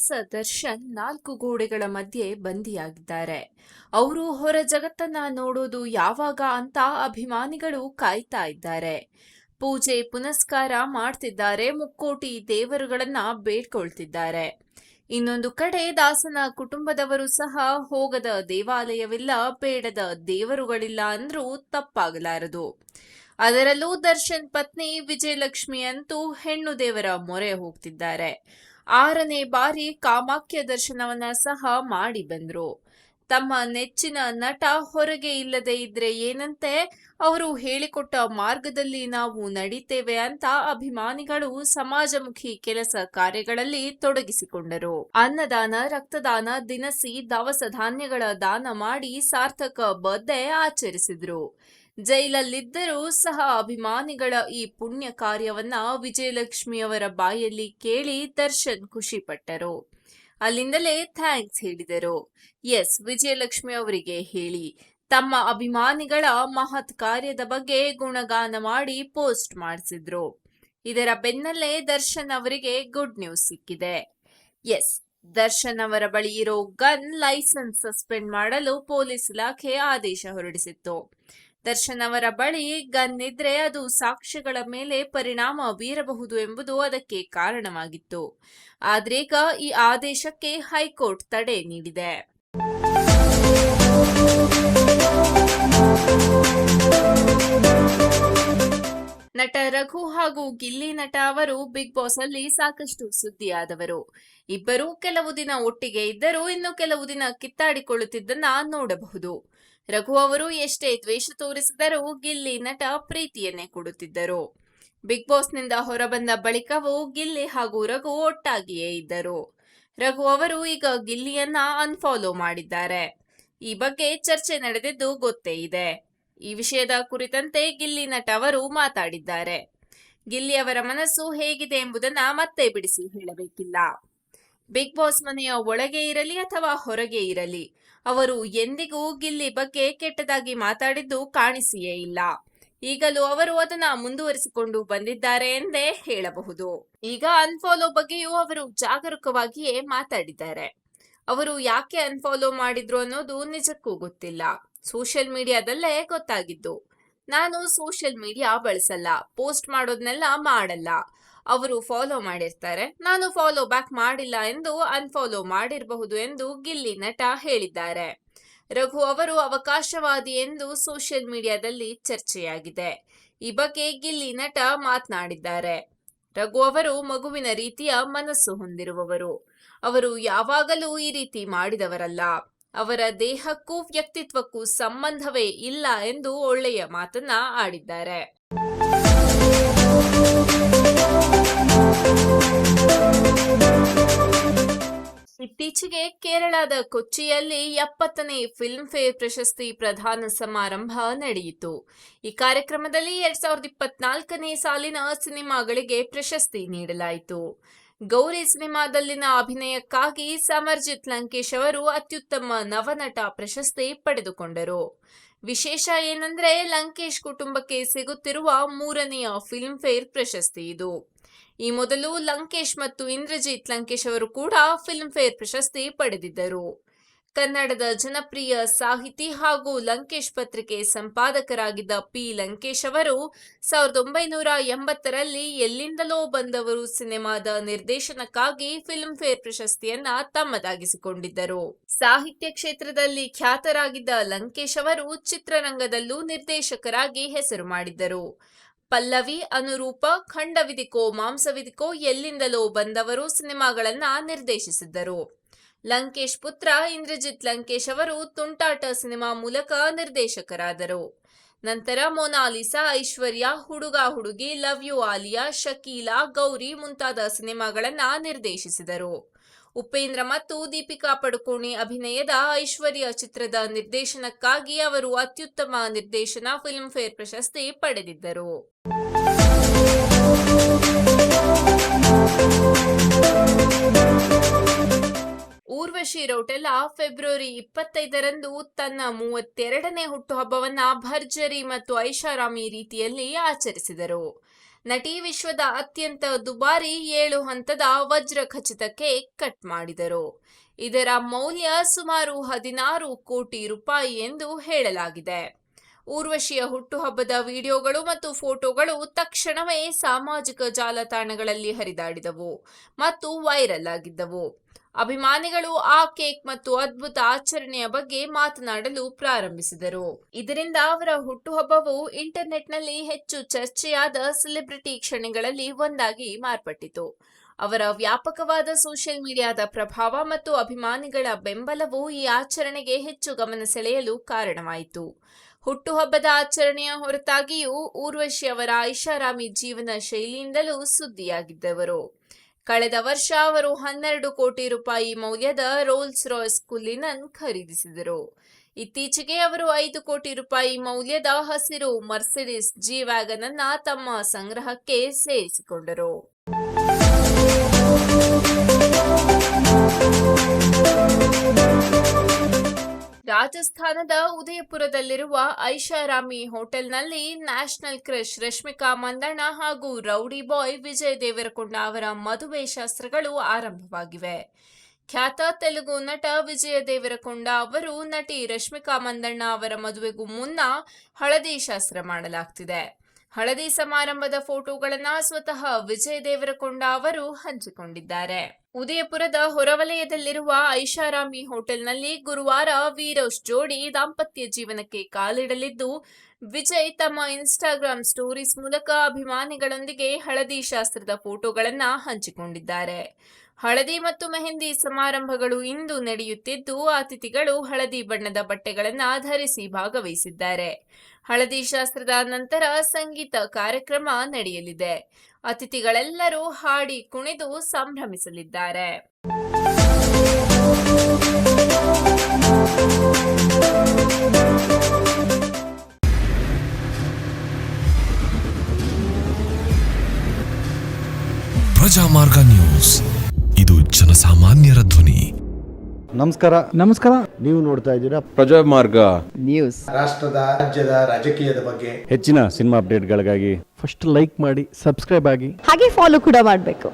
ಖ್ಯಾತ ದರ್ಶನ್ 4 ಗೋಡೆಗಳ ಮಧ್ಯೆ ಬಂದಿಯಾಗಿದ್ದಾರೆ. ಅವರು ಹೊರ ಜಗತ್ತನ್ನ ನೋಡೋದು ಯಾವಾಗ ಅಂತ ಅಭಿಮಾನಿಗಳು ಕಾಯ್ತಾ ಇದ್ದಾರೆ. ಪೂಜೆ ಪುನಸ್ಕಾರ ಮಾಡ್ತಿದ್ದಾರೆ, ಮುಕ್ಕೋಟಿ ದೇವರುಗಳನ್ನ ಬೇಡ್ಕೊಳ್ತಿದ್ದಾರೆ. ಇನ್ನೊಂದು ಕಡೆ ದಾಸನ ಕುಟುಂಬದವರು ಸಹ ಹೋಗದ ದೇವಾಲಯವಿಲ್ಲ, ಬೇಡದ ದೇವರುಗಳಿಲ್ಲ ಅಂದ್ರೂ ತಪ್ಪಾಗಲಾರದು. ಅದರಲ್ಲೂ ದರ್ಶನ್ ಪತ್ನಿ ವಿಜಯಲಕ್ಷ್ಮಿ ಅಂತೂ ಹೆಣ್ಣು ದೇವರ ಮೊರೆ ಹೋಗ್ತಿದ್ದಾರೆ. 6ನೇ ಬಾರಿ ಕಾಮಾಖ್ಯ ದರ್ಶನವನ್ನ ಸಹ ಮಾಡಿ ಬಂದ್ರು. ತಮ್ಮ ನೆಚ್ಚಿನ ನಟ ಹೊರಗೆ ಇಲ್ಲದೆ ಇದ್ರೆ ಏನಂತೆ, ಅವರು ಹೇಳಿಕೊಟ್ಟ ಮಾರ್ಗದಲ್ಲಿ ನಾವು ನಡೀತೇವೆ ಅಂತ ಅಭಿಮಾನಿಗಳು ಸಮಾಜಮುಖಿ ಕೆಲಸ ಕಾರ್ಯಗಳಲ್ಲಿ ತೊಡಗಿಸಿಕೊಂಡರು. ಅನ್ನದಾನ, ರಕ್ತದಾನ, ದಿನಸಿ, ದವಸ ಧಾನ್ಯಗಳ ದಾನ ಮಾಡಿ ಸಾರ್ಥಕ ಬರ್ತ್ಡೇ ಆಚರಿಸಿದ್ರು. ಜೈಲಲ್ಲಿದ್ದರೂ ಸಹ ಅಭಿಮಾನಿಗಳ ಈ ಪುಣ್ಯ ಕಾರ್ಯವನ್ನ ವಿಜಯಲಕ್ಷ್ಮಿಯವರ ಬಾಯಲ್ಲಿ ಕೇಳಿ ದರ್ಶನ್ ಖುಷಿ ಪಟ್ಟರು. ಅಲ್ಲಿಂದಲೇ ಥ್ಯಾಂಕ್ಸ್ ಹೇಳಿದರು. ಎಸ್, ವಿಜಯಲಕ್ಷ್ಮಿ ಅವರಿಗೆ ಹೇಳಿ ತಮ್ಮ ಅಭಿಮಾನಿಗಳ ಮಹತ್ ಕಾರ್ಯದ ಬಗ್ಗೆ ಗುಣಗಾನ ಮಾಡಿ ಪೋಸ್ಟ್ ಮಾಡಿಸಿದ್ರು. ಇದರ ಬೆನ್ನಲ್ಲೇ ದರ್ಶನ್ ಅವರಿಗೆ ಗುಡ್ ನ್ಯೂಸ್ ಸಿಕ್ಕಿದೆ. ಎಸ್, ದರ್ಶನ್ ಅವರ ಬಳಿ ಇರೋ ಗನ್ ಲೈಸೆನ್ಸ್ ಸಸ್ಪೆಂಡ್ ಮಾಡಲು ಪೊಲೀಸ್ ಇಲಾಖೆ ಆದೇಶ ಹೊರಡಿಸಿತ್ತು. ದರ್ಶನ್ ಅವರ ಬಳಿ ಗನ್ ಇದ್ರೆ ಅದು ಸಾಕ್ಷ್ಯಗಳ ಮೇಲೆ ಪರಿಣಾಮ ಬೀರಬಹುದು ಎಂಬುದು ಅದಕ್ಕೆ ಕಾರಣವಾಗಿತ್ತು. ಆದ್ರೀಗ ಈ ಆದೇಶಕ್ಕೆ ಹೈಕೋರ್ಟ್ ತಡೆ ನೀಡಿದೆ. ನಟ ರಘು ಹಾಗೂ ಗಿಲ್ಲಿ ನಟ ಅವರು ಬಿಗ್ ಬಾಸ್ ಅಲ್ಲಿ ಸಾಕಷ್ಟು ಸುದ್ದಿಯಾದವರು. ಇಬ್ಬರೂ ಕೆಲವು ದಿನ ಒಟ್ಟಿಗೆ ಇದ್ದರೂ ಇನ್ನು ಕೆಲವು ದಿನ ಕಿತ್ತಾಡಿಕೊಳ್ಳುತ್ತಿದ್ದನ್ನ ನೋಡಬಹುದು. ರಘು ಅವರು ಎಷ್ಟೇ ದ್ವೇಷ ತೋರಿಸಿದರೂ ಗಿಲ್ಲಿ ನಟ ಪ್ರೀತಿಯನ್ನೇ ಕೊಡುತ್ತಿದ್ದರು. ಬಿಗ್ ಬಾಸ್ನಿಂದ ಹೊರಬಂದ ಬಳಿಕವೂ ಗಿಲ್ಲಿ ಹಾಗೂ ರಘು ಒಟ್ಟಾಗಿಯೇ ಇದ್ದರು. ರಘು ಅವರು ಈಗ ಗಿಲ್ಲಿಯನ್ನ ಅನ್ಫಾಲೋ ಮಾಡಿದ್ದಾರೆ. ಈ ಬಗ್ಗೆ ಚರ್ಚೆ ನಡೆದಿದ್ದು ಗೊತ್ತೇ ಇದೆ. ಈ ವಿಷಯದ ಕುರಿತಂತೆ ಗಿಲ್ಲಿ ನಟ ಅವರು ಮಾತಾಡಿದ್ದಾರೆ. ಗಿಲ್ಲಿ ಅವರ ಮನಸ್ಸು ಹೇಗಿದೆ ಎಂಬುದನ್ನ ಮತ್ತೆ ಬಿಡಿಸಿ ಹೇಳಬೇಕಿಲ್ಲ. ಬಿಗ್ ಬಾಸ್ ಮನೆಯ ಒಳಗೆ ಇರಲಿ ಅಥವಾ ಹೊರಗೆ ಇರಲಿ, ಅವರು ಎಂದಿಗೂ ಗಿಲ್ಲಿ ಬಗ್ಗೆ ಕೆಟ್ಟದಾಗಿ ಮಾತಾಡಿದ್ದು ಕಾಣಿಸಿಯೇ ಇಲ್ಲ. ಈಗಲೂ ಅವರು ಅದನ್ನ ಮುಂದುವರಿಸಿಕೊಂಡು ಬಂದಿದ್ದಾರೆ ಎಂದೇ ಹೇಳಬಹುದು. ಈಗ ಅನ್ಫಾಲೋ ಬಗ್ಗೆಯೂ ಅವರು ಜಾಗರೂಕವಾಗಿಯೇ ಮಾತಾಡಿದ್ದಾರೆ. ಅವರು ಯಾಕೆ ಅನ್ಫಾಲೋ ಮಾಡಿದ್ರು ಅನ್ನೋದು ನಿಜಕ್ಕೂ ಗೊತ್ತಿಲ್ಲ. ಸೋಷಿಯಲ್ ಮೀಡಿಯಾದಲ್ಲೇ ಗೊತ್ತಾಗಿದ್ದು. ನಾನು ಸೋಷಿಯಲ್ ಮೀಡಿಯಾ ಬಳಸಲ್ಲ, ಪೋಸ್ಟ್ ಮಾಡೋದನ್ನೆಲ್ಲ ಮಾಡಲ್ಲ. ಅವರು ಫಾಲೋ ಮಾಡಿರ್ತಾರೆ, ನಾನು ಫಾಲೋ ಬ್ಯಾಕ್ ಮಾಡಿಲ್ಲ ಎಂದು ಅನ್ಫಾಲೋ ಮಾಡಿರಬಹುದು ಎಂದು ಗಿಲ್ಲಿ ನಟ ಹೇಳಿದ್ದಾರೆ. ರಘು ಅವರು ಅವಕಾಶವಾದಿ ಎಂದು ಸೋಷಿಯಲ್ ಮೀಡಿಯಾದಲ್ಲಿ ಚರ್ಚೆಯಾಗಿದೆ. ಈ ಬಗ್ಗೆ ಗಿಲ್ಲಿ ನಟ ಮಾತನಾಡಿದ್ದಾರೆ. ರಘು ಅವರು ಮಗುವಿನ ರೀತಿಯ ಮನಸ್ಸು ಹೊಂದಿರುವವರು. ಅವರು ಯಾವಾಗಲೂ ಈ ರೀತಿ ಮಾಡಿದವರಲ್ಲ. ಅವರ ದೇಹಕ್ಕೂ ವ್ಯಕ್ತಿತ್ವಕ್ಕೂ ಸಂಬಂಧವೇ ಇಲ್ಲ ಎಂದು ಒಳ್ಳೆಯ ಮಾತನ್ನ ಆಡಿದ್ದಾರೆ. ಇತ್ತೀಚೆಗೆ ಕೇರಳದ ಕೊಚ್ಚಿಯಲ್ಲಿ 70ನೇ ಫಿಲ್ಮ್ ಫೇರ್ ಪ್ರಶಸ್ತಿ ಪ್ರದಾನ ಸಮಾರಂಭ ನಡೆಯಿತು. ಈ ಕಾರ್ಯಕ್ರಮದಲ್ಲಿ 2024ನೇ ಸಾಲಿನ ಸಿನಿಮಾಗಳಿಗೆ ಪ್ರಶಸ್ತಿ ನೀಡಲಾಯಿತು. ಗೌರಿ ಸಿನಿಮಾದಲ್ಲಿನ ಅಭಿನಯಕ್ಕಾಗಿ ಸಮರ್ಜಿತ್ ಲಂಕೇಶ್ ಅವರು ಅತ್ಯುತ್ತಮ ನವನಟ ಪ್ರಶಸ್ತಿ ಪಡೆದುಕೊಂಡರು. ವಿಶೇಷ ಏನಂದ್ರೆ ಲಂಕೇಶ್ ಕುಟುಂಬಕ್ಕೆ ಸಿಗುತ್ತಿರುವ 3ನೆಯ ಫಿಲ್ಮ್ ಫೇರ್ ಪ್ರಶಸ್ತಿ ಇದು. ಈ ಮೊದಲು ಲಂಕೇಶ್ ಮತ್ತು ಇಂದ್ರಜಿತ್ ಲಂಕೇಶ್ ಅವರು ಕೂಡ ಫಿಲ್ಮ್ ಫೇರ್ ಪ್ರಶಸ್ತಿ ಪಡೆದಿದ್ದರು. ಕನ್ನಡದ ಜನಪ್ರಿಯ ಸಾಹಿತಿ ಹಾಗೂ ಲಂಕೇಶ್ ಪತ್ರಿಕೆ ಸಂಪಾದಕರಾಗಿದ್ದ ಪಿ ಲಂಕೇಶ್ ಅವರು 1980ರಲ್ಲಿ ಎಲ್ಲಿಂದಲೋ ಬಂದವರು ಸಿನಿಮಾದ ನಿರ್ದೇಶನಕ್ಕಾಗಿ ಫಿಲ್ಮ್ ಫೇರ್ ಪ್ರಶಸ್ತಿಯನ್ನ ತಮ್ಮದಾಗಿಸಿಕೊಂಡಿದ್ದರು. ಸಾಹಿತ್ಯ ಕ್ಷೇತ್ರದಲ್ಲಿ ಖ್ಯಾತರಾಗಿದ್ದ ಲಂಕೇಶ್ ಅವರು ಚಿತ್ರರಂಗದಲ್ಲೂ ನಿರ್ದೇಶಕರಾಗಿ ಹೆಸರು ಮಾಡಿದ್ದರು. ಪಲ್ಲವಿ, ಅನುರೂಪ, ಖಂಡವಿದಿಕೋ ಮಾಂಸವಿದಿಕೋ, ಎಲ್ಲಿಂದಲೋ ಬಂದವರು ಸಿನಿಮಾಗಳನ್ನ ನಿರ್ದೇಶಿಸಿದ್ದರು. ಲಂಕೇಶ್ ಪುತ್ರ ಇಂದ್ರಜಿತ್ ಲಂಕೇಶ್ ಅವರು ತುಂಟಾಟ ಸಿನಿಮಾ ಮೂಲಕ ನಿರ್ದೇಶಕರಾದರು. ನಂತರ ಮೊನಾಲಿಸಾ, ಐಶ್ವರ್ಯ, ಹುಡುಗ ಹುಡುಗಿ, ಲವ್ ಯು ಆಲಿಯಾ, ಶಕೀಲಾ, ಗೌರಿ ಮುಂತಾದ ಸಿನಿಮಾಗಳನ್ನ ನಿರ್ದೇಶಿಸಿದರು. ಉಪೇಂದ್ರ ಮತ್ತು ದೀಪಿಕಾ ಪಡುಕೋಣೆ ಅಭಿನಯದ ಐಶ್ವರ್ಯ ಚಿತ್ರದ ನಿರ್ದೇಶನಕ್ಕಾಗಿ ಅವರು ಅತ್ಯುತ್ತಮ ನಿರ್ದೇಶನ ಫಿಲ್ಮ್ ಫೇರ್ ಪ್ರಶಸ್ತಿ ಪಡೆದಿದ್ದರು. ಊರ್ವಶಿ ರೌಟೆಲಾ ಫೆಬ್ರವರಿ 25ರಂದು ತನ್ನ 32ನೇ ಹುಟ್ಟುಹಬ್ಬವನ್ನ ಭರ್ಜರಿ ಮತ್ತು ಐಷಾರಾಮಿ ರೀತಿಯಲ್ಲಿ ಆಚರಿಸಿದರು. ನಟಿ ವಿಶ್ವದ ಅತ್ಯಂತ ದುಬಾರಿ 7 ಹಂತದ ವಜ್ರ ಖಚಿತ ಕೇಕ್ ಕಟ್ ಮಾಡಿದರು. ಇದರ ಮೌಲ್ಯ ಸುಮಾರು 16 ಕೋಟಿ ರೂಪಾಯಿ ಎಂದು ಹೇಳಲಾಗಿದೆ. ಊರ್ವಶಿಯ ಹುಟ್ಟುಹಬ್ಬದ ವಿಡಿಯೋಗಳು ಮತ್ತು ಫೋಟೋಗಳು ತಕ್ಷಣವೇ ಸಾಮಾಜಿಕ ಜಾಲತಾಣಗಳಲ್ಲಿ ಹರಿದಾಡಿದವು ಮತ್ತು ವೈರಲ್ ಆಗಿದ್ದವು. ಅಭಿಮಾನಿಗಳು ಆ ಕೇಕ್ ಮತ್ತು ಅದ್ಭುತ ಆಚರಣೆಯ ಬಗ್ಗೆ ಮಾತನಾಡಲು ಪ್ರಾರಂಭಿಸಿದರು. ಇದರಿಂದ ಅವರ ಹುಟ್ಟುಹಬ್ಬವು ಇಂಟರ್ನೆಟ್ನಲ್ಲಿ ಹೆಚ್ಚು ಚರ್ಚೆಯಾದ ಸೆಲೆಬ್ರಿಟಿ ಕ್ಷಣಗಳಲ್ಲಿ ಒಂದಾಗಿ ಮಾರ್ಪಟ್ಟಿತು. ಅವರ ವ್ಯಾಪಕವಾದ ಸೋಷಿಯಲ್ ಮೀಡಿಯಾದ ಪ್ರಭಾವ ಮತ್ತು ಅಭಿಮಾನಿಗಳ ಬೆಂಬಲವು ಈ ಆಚರಣೆಗೆ ಹೆಚ್ಚು ಗಮನ ಸೆಳೆಯಲು ಕಾರಣವಾಯಿತು. ಹುಟ್ಟುಹಬ್ಬದ ಆಚರಣೆಯ ಹೊರತಾಗಿಯೂ ಊರ್ವಶಿ ಅವರ ಐಷಾರಾಮಿ ಜೀವನ ಶೈಲಿಯಿಂದಲೂ ಸುದ್ದಿಯಾಗಿದ್ದವರು. ಕಳೆದ ವರ್ಷ ಅವರು 12 ಕೋಟಿ ರೂಪಾಯಿ ಮೌಲ್ಯದ ರೋಲ್ಸ್ ರಾಯ್ಸ್ ಕುಲಿನನ್ ಖರೀದಿಸಿದರು. ಇತ್ತೀಚೆಗೆ ಅವರು 5 ಕೋಟಿ ರೂಪಾಯಿ ಮೌಲ್ಯದ ಹಸಿರು ಮರ್ಸಿಡಿಸ್ ಜಿ ವ್ಯಾಗನ್ ಅನ್ನ ತಮ್ಮ ಸಂಗ್ರಹಕ್ಕೆ ಸೇರಿಸಿಕೊಂಡರು. ರಾಜಸ್ಥಾನದ ಉದಯಪುರದಲ್ಲಿರುವ ಐಷಾರಾಮಿ ಹೋಟೆಲ್ನಲ್ಲಿ ನ್ಯಾಷನಲ್ ಕ್ರಶ್ ರಶ್ಮಿಕಾ ಮಂದಣ್ಣ ಹಾಗೂ ರೌಡಿ ಬಾಯ್ ವಿಜಯ್ ದೇವರಕೊಂಡ ಅವರ ಮದುವೆ ಶಾಸ್ತ್ರಗಳು ಆರಂಭವಾಗಿವೆ. ಖ್ಯಾತ ತೆಲುಗು ನಟ ವಿಜಯ ದೇವರಕೊಂಡ ಅವರು ನಟಿ ರಶ್ಮಿಕಾ ಮಂದಣ್ಣ ಅವರ ಮದುವೆಗೂ ಮುನ್ನ ಹಳದಿ ಶಾಸ್ತ್ರ ಮಾಡಲಾಗ್ತಿದೆ. ಹಳದಿ ಸಮಾರಂಭದ ಫೋಟೋಗಳನ್ನ ಸ್ವತಃ ವಿಜಯ್ ದೇವರಕೊಂಡ ಅವರು ಹಂಚಿಕೊಂಡಿದ್ದಾರೆ. ಉದಯಪುರದ ಹೊರವಲಯದಲ್ಲಿರುವ ಐಷಾರಾಮಿ ಹೋಟೆಲ್ನಲ್ಲಿ ಗುರುವಾರ ವೀರೋಸ್ ಜೋಡಿ ದಾಂಪತ್ಯ ಜೀವನಕ್ಕೆ ಕಾಲಿಡಲಿದ್ದು, ವಿಜಯ್ ತಮ್ಮ ಇನ್ಸ್ಟಾಗ್ರಾಂ ಸ್ಟೋರೀಸ್ ಮೂಲಕ ಅಭಿಮಾನಿಗಳೊಂದಿಗೆ ಹಳದಿ ಶಾಸ್ತ್ರದ ಫೋಟೋಗಳನ್ನ ಹಂಚಿಕೊಂಡಿದ್ದಾರೆ. ಹಳದಿ ಮತ್ತು ಮೆಹಂದಿ ಸಮಾರಂಭಗಳು ಇಂದು ನಡೆಯುತ್ತಿದ್ದು, ಅತಿಥಿಗಳು ಹಳದಿ ಬಣ್ಣದ ಬಟ್ಟೆಗಳನ್ನು ಧರಿಸಿ ಭಾಗವಹಿಸಿದ್ದಾರೆ. ಹಳದಿ ಶಾಸ್ತ್ರದ ನಂತರ ಸಂಗೀತ ಕಾರ್ಯಕ್ರಮ ನಡೆಯಲಿದೆ. ಅತಿಥಿಗಳೆಲ್ಲರೂ ಹಾಡಿ ಕುಣಿದು ಸಂಭ್ರಮಿಸಲಿದ್ದಾರೆ. ಪ್ರಜಾಮಾರ್ಗ ನ್ಯೂಸ್, ಇದು ಜನಸಾಮಾನ್ಯರ ಧ್ವನಿ. ನಮಸ್ಕಾರ. ನೀವು ನೋಡ್ತಾ ಇದ್ದೀರಾ ಪ್ರಜಾಮಾರ್ಗ ನ್ಯೂಸ್. ರಾಷ್ಟ್ರದ ರಾಜ್ಯದ ರಾಜಕೀಯದ ಬಗ್ಗೆ ಹೆಚ್ಚಿನ ಸಿನಿಮಾ ಅಪ್ಡೇಟ್ಗಳಿಗಾಗಿ ಫಸ್ಟ್ ಲೈಕ್ ಮಾಡಿ, ಸಬ್ಸ್ಕ್ರೈಬ್ ಆಗಿ, ಹಾಗೆ ಫಾಲೋ ಕೂಡ ಮಾಡಬೇಕು.